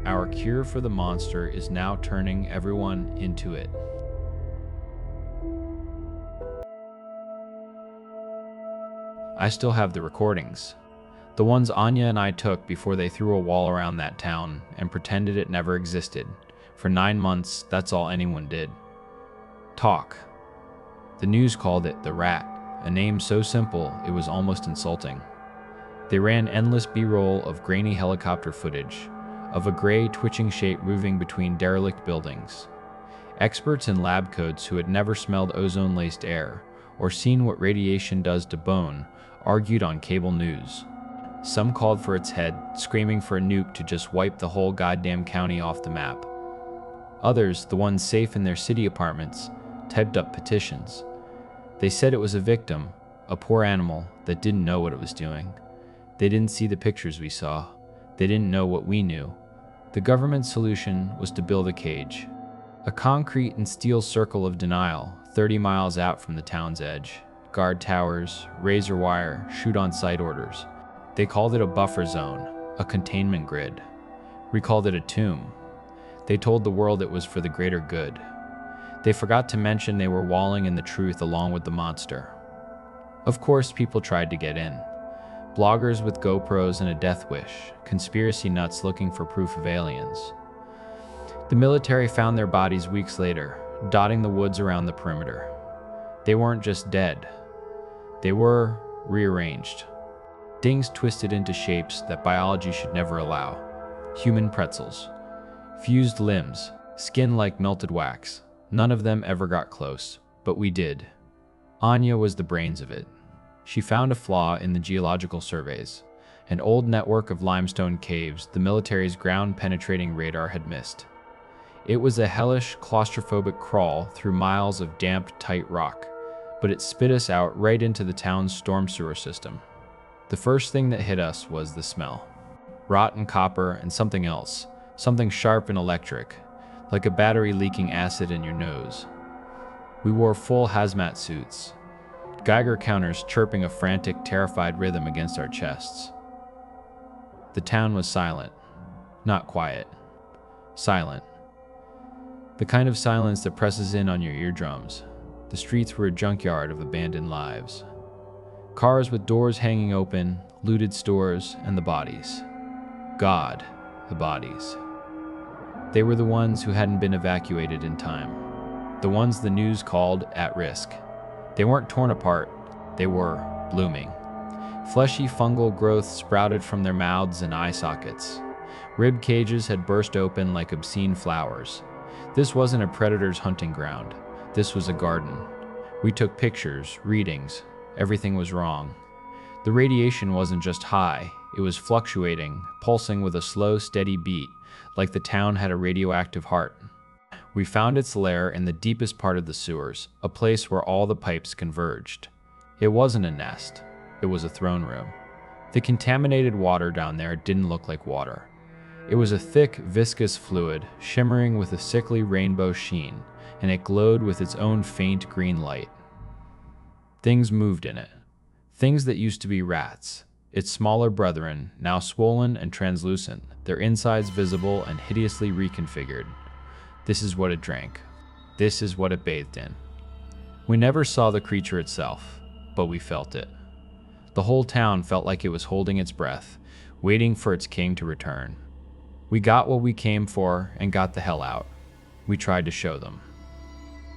Our cure for the monster is now turning everyone into it. I still have the recordings. The ones Anya and I took before they threw a wall around that town and pretended it never existed. For 9 months, that's all anyone did. Talk. The news called it the Rat, a name so simple it was almost insulting. They ran endless B-roll of grainy helicopter footage, of a gray twitching shape moving between derelict buildings. Experts in lab coats who had never smelled ozone-laced air or seen what radiation does to bone argued on cable news. Some called for its head, screaming for a nuke to just wipe the whole goddamn county off the map. Others, the ones safe in their city apartments, typed up petitions. They said it was a victim, a poor animal that didn't know what it was doing. They didn't see the pictures we saw. They didn't know what we knew. The government's solution was to build a cage, a concrete and steel circle of denial 30 miles out from the town's edge. Guard towers, razor wire, shoot-on-sight orders. They called it a buffer zone, a containment grid. We called it a tomb. They told the world it was for the greater good. They forgot to mention they were walling in the truth along with the monster. Of course, people tried to get in. Bloggers with GoPros and a death wish, conspiracy nuts looking for proof of aliens. The military found their bodies weeks later, dotting the woods around the perimeter. They weren't just dead. They were rearranged. Things twisted into shapes that biology should never allow. Human pretzels. Fused limbs, skin like melted wax. None of them ever got close, but we did. Anya was the brains of it. She found a flaw in the geological surveys, an old network of limestone caves the military's ground-penetrating radar had missed. It was a hellish, claustrophobic crawl through miles of damp, tight rock, but it spit us out right into the town's storm sewer system. The first thing that hit us was the smell. Rotten copper and something else, something sharp and electric, like a battery leaking acid in your nose. We wore full hazmat suits, Geiger counters chirping a frantic, terrified rhythm against our chests. The town was silent. Not quiet. Silent. The kind of silence that presses in on your eardrums. The streets were a junkyard of abandoned lives. Cars with doors hanging open, looted stores, and the bodies. God, the bodies. They were the ones who hadn't been evacuated in time. The ones the news called at risk. They weren't torn apart, they were blooming. Fleshy fungal growths sprouted from their mouths and eye sockets. Rib cages had burst open like obscene flowers. This wasn't a predator's hunting ground. This was a garden. We took pictures, readings. Everything was wrong. The radiation wasn't just high, it was fluctuating, pulsing with a slow, steady beat, like the town had a radioactive heart. We found its lair in the deepest part of the sewers, a place where all the pipes converged. It wasn't a nest, it was a throne room. The contaminated water down there didn't look like water. It was a thick, viscous fluid, shimmering with a sickly rainbow sheen, and it glowed with its own faint green light. Things moved in it. Things that used to be rats, its smaller brethren, now swollen and translucent, their insides visible and hideously reconfigured. This is what it drank. This is what it bathed in. We never saw the creature itself, but we felt it. The whole town felt like it was holding its breath, waiting for its king to return. We got what we came for and got the hell out. We tried to show them.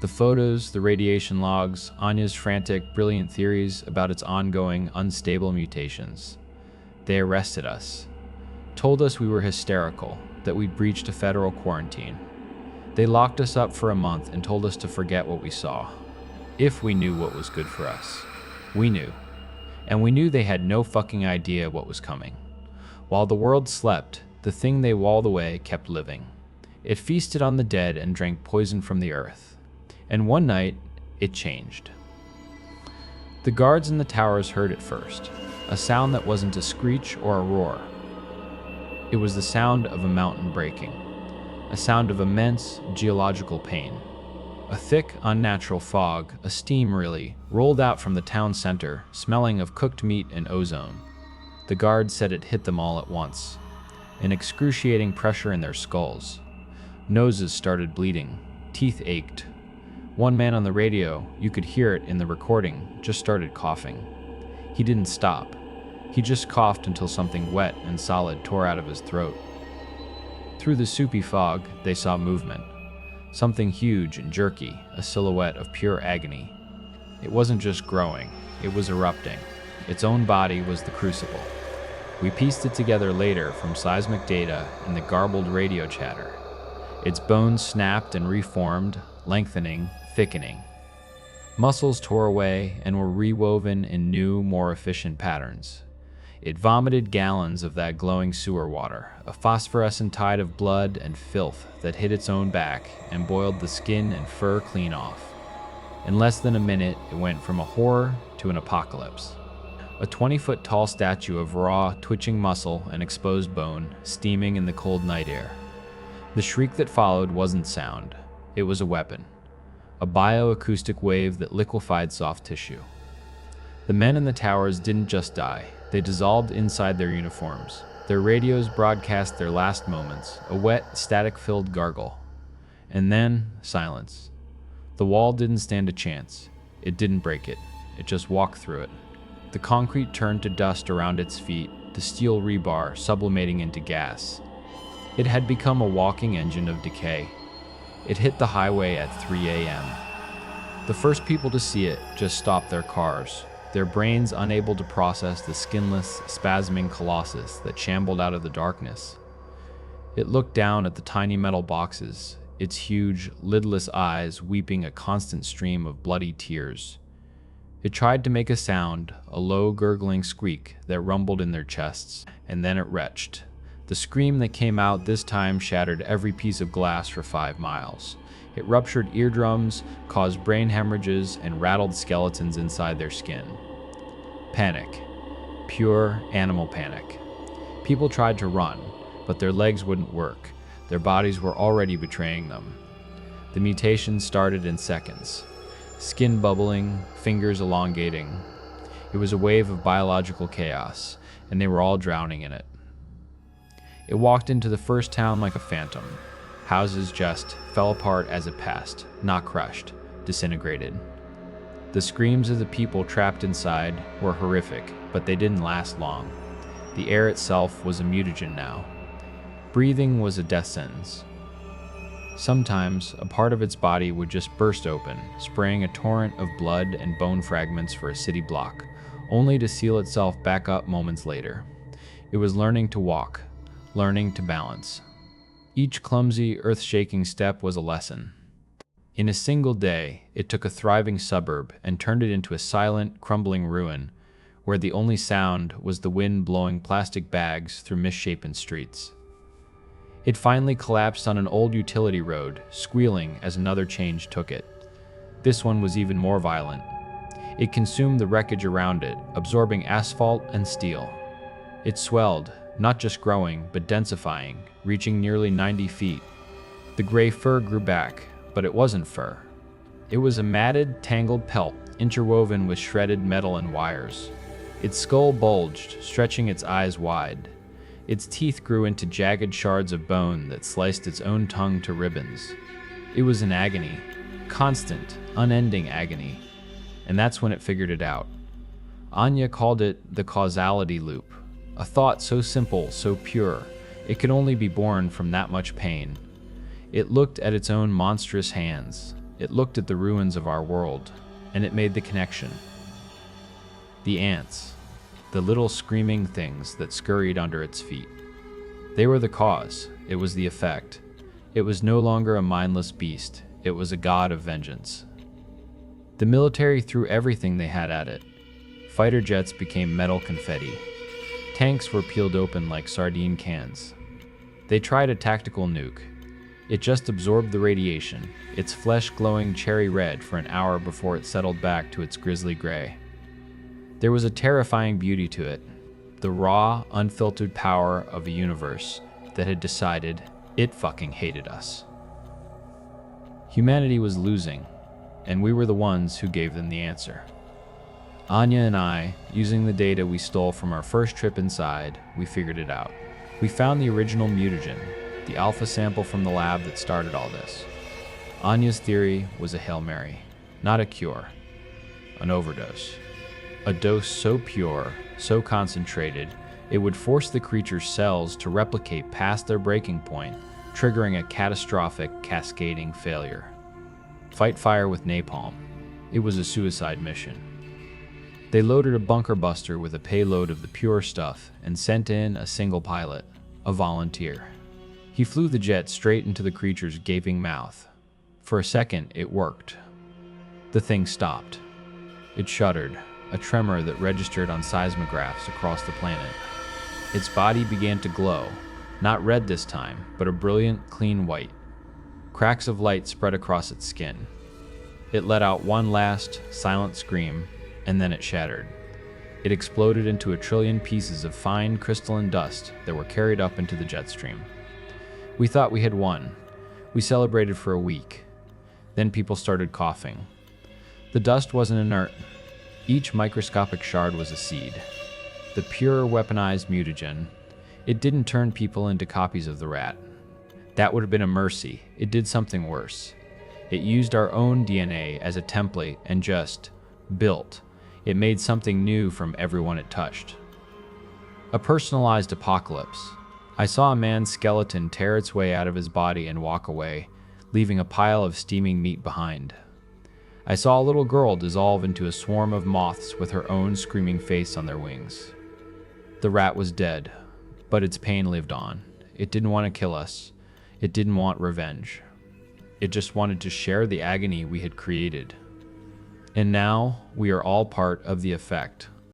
The photos, the radiation logs, Anya's frantic, brilliant theories about its ongoing, unstable mutations. They arrested us, told us we were hysterical, that we'd breached a federal quarantine. They locked us up for a month and told us to forget what we saw. If we knew what was good for us. We knew. And we knew they had no fucking idea what was coming. While the world slept, the thing they walled away kept living. It feasted on the dead and drank poison from the earth. And one night, it changed. The guards in the towers heard it first, a sound that wasn't a screech or a roar. It was the sound of a mountain breaking, a sound of immense geological pain. A thick, unnatural fog, a steam really, rolled out from the town center, smelling of cooked meat and ozone. The guards said it hit them all at once. an excruciating pressure in their skulls. Noses started bleeding, teeth ached. One man on the radio, you could hear it in the recording, just started coughing. He didn't stop. He just coughed until something wet and solid tore out of his throat. Through the soupy fog, they saw movement. Something huge and jerky, a silhouette of pure agony. It wasn't just growing, it was erupting. Its own body was the crucible. We pieced it together later from seismic data and the garbled radio chatter. Its bones snapped and reformed, lengthening, thickening. Muscles tore away and were rewoven in new, more efficient patterns. It vomited gallons of that glowing sewer water, a phosphorescent tide of blood and filth that hit its own back and boiled the skin and fur clean off. In less than a minute, it went from a horror to an apocalypse. A 20-foot tall statue of raw, twitching muscle and exposed bone, steaming in the cold night air. The shriek that followed wasn't sound. It was a weapon. A bioacoustic wave that liquefied soft tissue. The men in the towers didn't just die. They dissolved inside their uniforms. Their radios broadcast their last moments, a wet, static-filled gargle. And then, silence. The wall didn't stand a chance. It didn't break it. It just walked through it. The concrete turned to dust around its feet, the steel rebar sublimating into gas. It had become a walking engine of decay. It hit the highway at 3 a.m. The first people to see it just stopped their cars, their brains unable to process the skinless, spasming colossus that shambled out of the darkness. It looked down at the tiny metal boxes, its huge, lidless eyes weeping a constant stream of bloody tears. It tried to make a sound, a low, gurgling squeak that rumbled in their chests, and then it retched. The scream that came out this time shattered every piece of glass for 5 miles. It ruptured eardrums, caused brain hemorrhages, and rattled skeletons inside their skin. Panic. Pure animal panic. People tried to run, but their legs wouldn't work. Their bodies were already betraying them. The mutation started in seconds. Skin bubbling, fingers elongating. It was a wave of biological chaos, and they were all drowning in it. It walked into the first town like a phantom. Houses just fell apart as it passed, not crushed, disintegrated. The screams of the people trapped inside were horrific, but they didn't last long. The air itself was a mutagen now. Breathing was a death sentence. Sometimes, a part of its body would just burst open, spraying a torrent of blood and bone fragments for a city block, only to seal itself back up moments later. It was learning to walk, learning to balance. Each clumsy, earth-shaking step was a lesson. In a single day, it took a thriving suburb and turned it into a silent, crumbling ruin, where the only sound was the wind blowing plastic bags through misshapen streets. It finally collapsed on an old utility road, squealing as another change took it. This one was even more violent. It consumed the wreckage around it, absorbing asphalt and steel. It swelled, not just growing, but densifying, reaching nearly 90 feet. The gray fur grew back, but it wasn't fur. It was a matted, tangled pelt, interwoven with shredded metal and wires. Its skull bulged, stretching its eyes wide. Its teeth grew into jagged shards of bone that sliced its own tongue to ribbons. It was in agony, constant, unending agony. And that's when it figured it out. Anya called it the causality loop, a thought so simple, so pure, it could only be born from that much pain. It looked at its own monstrous hands. It looked at the ruins of our world, and it made the connection. The ants. The little screaming things that scurried under its feet. They were the cause. It was the effect. It was no longer a mindless beast. It was a god of vengeance. The military threw everything they had at it. Fighter jets became metal confetti. Tanks were peeled open like sardine cans. They tried a tactical nuke. It just absorbed the radiation, its flesh glowing cherry red for an hour before it settled back to its grisly gray. There was a terrifying beauty to it, the raw, unfiltered power of a universe that had decided it fucking hated us. Humanity was losing, and we were the ones who gave them the answer. Anya and I, using the data we stole from our first trip inside, we figured it out. We found the original mutagen, the alpha sample from the lab that started all this. Anya's theory was a Hail Mary, not a cure, an overdose. A dose so pure, so concentrated, it would force the creature's cells to replicate past their breaking point, triggering a catastrophic, cascading failure. Fight fire with napalm. It was a suicide mission. They loaded a bunker buster with a payload of the pure stuff and sent in a single pilot, a volunteer. He flew the jet straight into the creature's gaping mouth. For a second, it worked. The thing stopped. It shuddered, a tremor that registered on seismographs across the planet. Its body began to glow, not red this time, but a brilliant, clean white. Cracks of light spread across its skin. It let out one last, silent scream, and then it shattered. It exploded into a trillion pieces of fine crystalline dust that were carried up into the jet stream. We thought we had won. We celebrated for a week. Then people started coughing. The dust wasn't inert. Each microscopic shard was a seed. The pure weaponized mutagen. It didn't turn people into copies of the rat. That would have been a mercy. It did something worse. It used our own DNA as a template and just built. It made something new from everyone it touched. A personalized apocalypse. I saw a man's skeleton tear its way out of his body and walk away, leaving a pile of steaming meat behind. I saw a little girl dissolve into a swarm of moths with her own screaming face on their wings. The rat was dead, but its pain lived on. It didn't want to kill us. It didn't want revenge. It just wanted to share the agony we had created. And now we are all part of the effect,